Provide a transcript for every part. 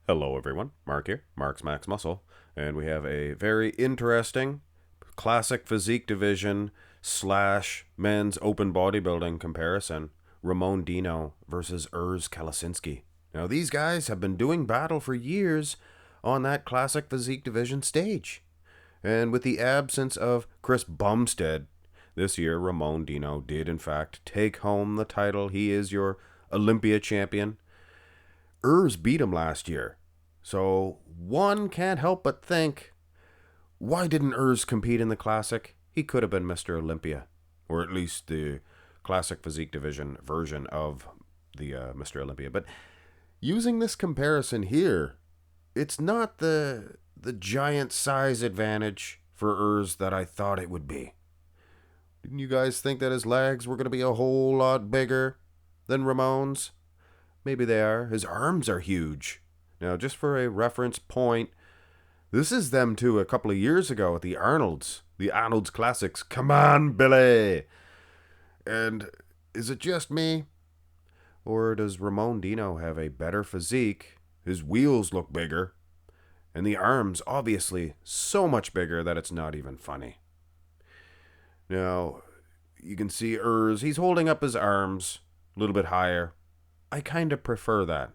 Hello, everyone. Mark here, Mark's Max Muscle, and we have a very interesting classic physique division slash men's open bodybuilding comparison. Ramon Dino versus Urs Kalecinski. Now, these guys have been doing battle for years on that classic physique division stage. And with the absence of Chris Bumstead, this year Ramon Dino did in fact take home the title. He is your Olympia champion. Urs beat him last year. So one can't help but think, why didn't Urs compete in the Classic? He could have been Mr. Olympia, or at least the Classic Physique Division version of the Mr. Olympia. But using this comparison here, it's not the giant size advantage for Urs that I thought it would be. Didn't you guys think that his legs were going to be a whole lot bigger than Ramon's? Maybe they are. His arms are huge. Now, just for a reference point, this is them two a couple of years ago at the Arnold's Classics. Come on, Billy! And is it just me? Or does Ramon Dino have a better physique? His wheels look bigger. And the arms, obviously, so much bigger that it's not even funny. Now, you can see Urs, he's holding up his arms a little bit higher. I kind of prefer that.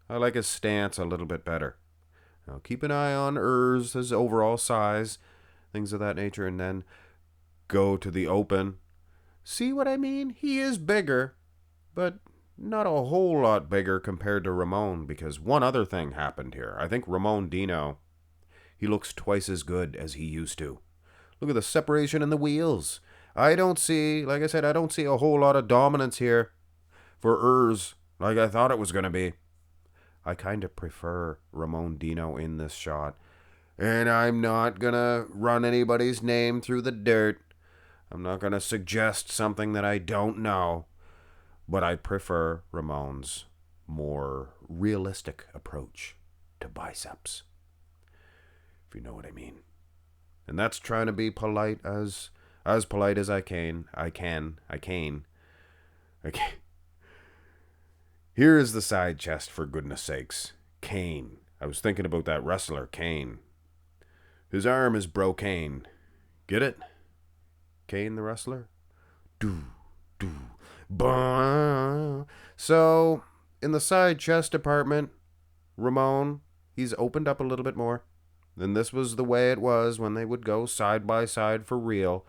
I like his stance a little bit better. Now, keep an eye on Urs, his overall size, things of that nature, and then go to the open. See what I mean? He is bigger, but not a whole lot bigger compared to Ramon, because one other thing happened here. I think Ramon Dino, he looks twice as good as he used to. Look at the separation in the wheels. I don't see a whole lot of dominance here for Urs like I thought it was going to be. I kind of prefer Ramon Dino in this shot. And I'm not going to run anybody's name through the dirt. I'm not going to suggest something that I don't know. But I prefer Ramon's more realistic approach to biceps. If you know what I mean. And that's trying to be polite as polite as I can. Here is the side chest, for goodness sakes. Kane. I was thinking about that wrestler, Kane. His arm is bro Kane. Get it? Kane the wrestler? Bah. So, in the side chest department, Ramon, he's opened up a little bit more. And this was the way it was when they would go side by side for real.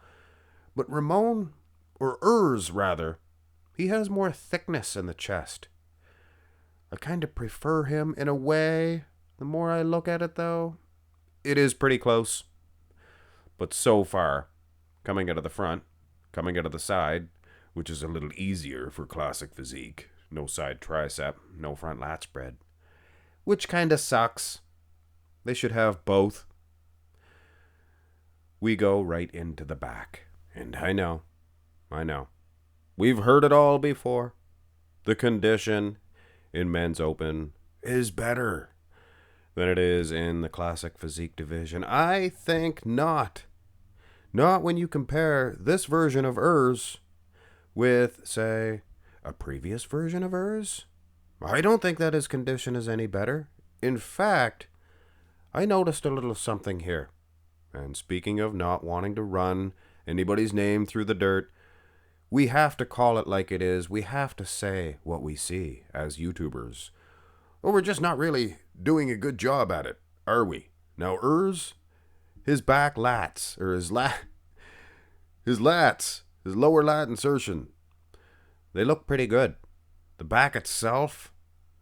But Ramon, or Urs rather, he has more thickness in the chest. I kind of prefer him in a way. The more I look at it, though, it is pretty close. But so far, coming out of the front, coming out of the side, which is a little easier for classic physique. No side tricep, no front lat spread. Which kind of sucks. They should have both. We go right into the back. And I know. We've heard it all before. The condition in men's open is better than it is in the classic physique division. I think not. Not when you compare this version of Urs with, say, a previous version of Urs. I don't think that his condition is any better. In fact, I noticed a little something here. And speaking of not wanting to run anybody's name through the dirt, we have to call it like it is. We have to say what we see as YouTubers. Or we're just not really doing a good job at it, are we? Now, Urs, his back lats, or his lats, his lower lat insertion, they look pretty good. The back itself,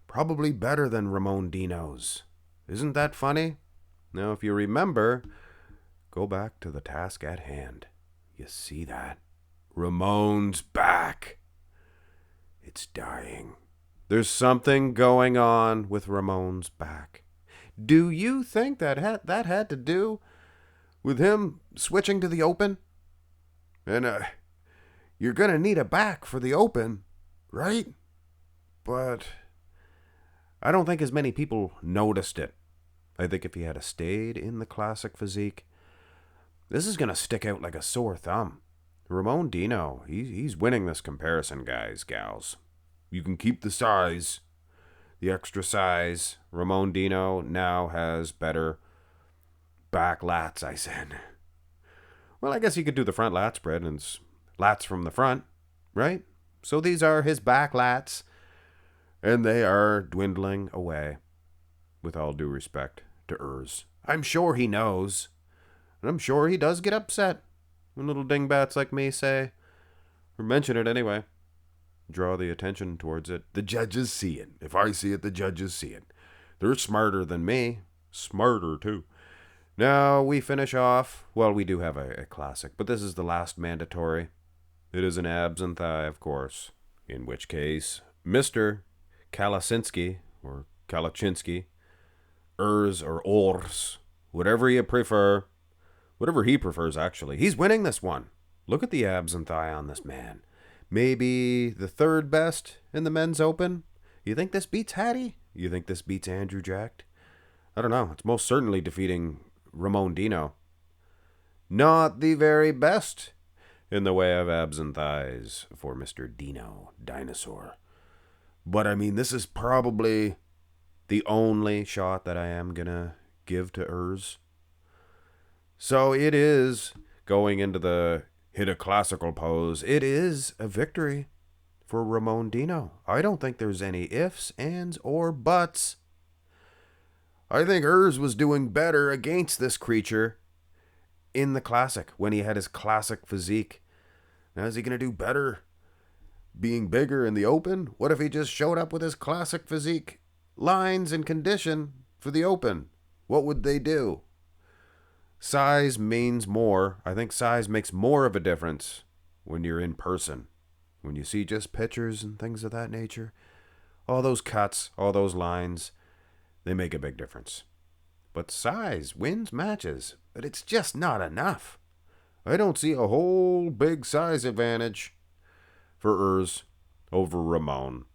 probably better than Ramon Dino's. Isn't that funny? Now, if you remember, go back to the task at hand. You see that? Ramon's back. It's dying. There's something going on with Ramon's back. Do you think that had to do with him switching to the open? And you're going to need a back for the open, right? But I don't think as many people noticed it. I think if he had stayed in the classic physique, this is going to stick out like a sore thumb. Ramon Dino, he's winning this comparison, guys, gals. You can keep the size. the extra size. Ramon Dino now has better back lats, I said. Well, I guess he could do the front lat spread and lats from the front, right? So these are his back lats, and they are dwindling away, with all due respect to Urs. I'm sure he knows, and I'm sure he does get upset when little dingbats like me say, or mention it anyway, draw the attention towards it. The judges see it. If I see it, the judges see it. They're smarter than me. Smarter, too. Now we finish off. Well, we do have a classic, but this is the last mandatory. It is an abs and thigh, of course. In which case, Mr. Kalecinski, or Kalecinski, Urs or Urs, whatever you prefer, whatever he prefers, actually. He's winning this one. Look at the abs and thigh on this man. Maybe the third best in the men's open? You think this beats Hattie? You think this beats Andrew Jacked? I don't know. It's most certainly defeating Ramon Dino. Not the very best in the way of abs and thighs for Mr. Dino Dinosaur. But I mean, this is probably the only shot that I am going to give to Urs. So it is going into the hit a classical pose. It is a victory for Ramon Dino. I don't think there's any ifs, ands, or buts. I think Urs was doing better against this creature in the classic when he had his classic physique. Now, is he going to do better being bigger in the open? What if he just showed up with his classic physique lines and condition for the open? What would they do? Size means more. I think size makes more of a difference when you're in person. When you see just pictures and things of that nature, all those cuts, all those lines, they make a big difference. But size wins matches, but it's just not enough. I don't see a whole big size advantage for Urs over Ramon.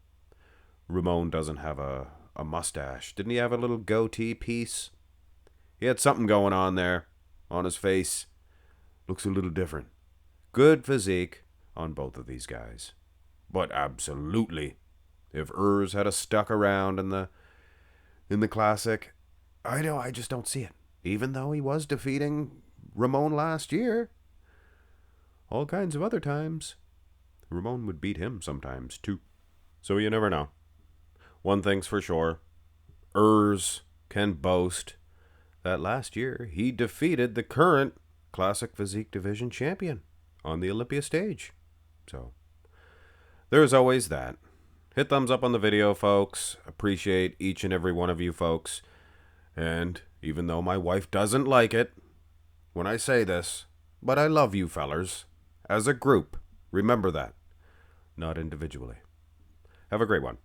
Ramon doesn't have a mustache. Didn't he have a little goatee piece? He had something going on there on his face. Looks a little different. Good physique on both of these guys. But absolutely, if Urs had stuck around in the classic, I just don't see it. Even though he was defeating Ramon last year, all kinds of other times, Ramon would beat him sometimes too. So you never know. One thing's for sure, Urs can boast that last year he defeated the current Classic Physique Division champion on the Olympia stage. So there's always that. Hit thumbs up on the video, folks. Appreciate each and every one of you folks. And even though my wife doesn't like it when I say this, but I love you fellers. As a group, remember that. Not individually. Have a great one.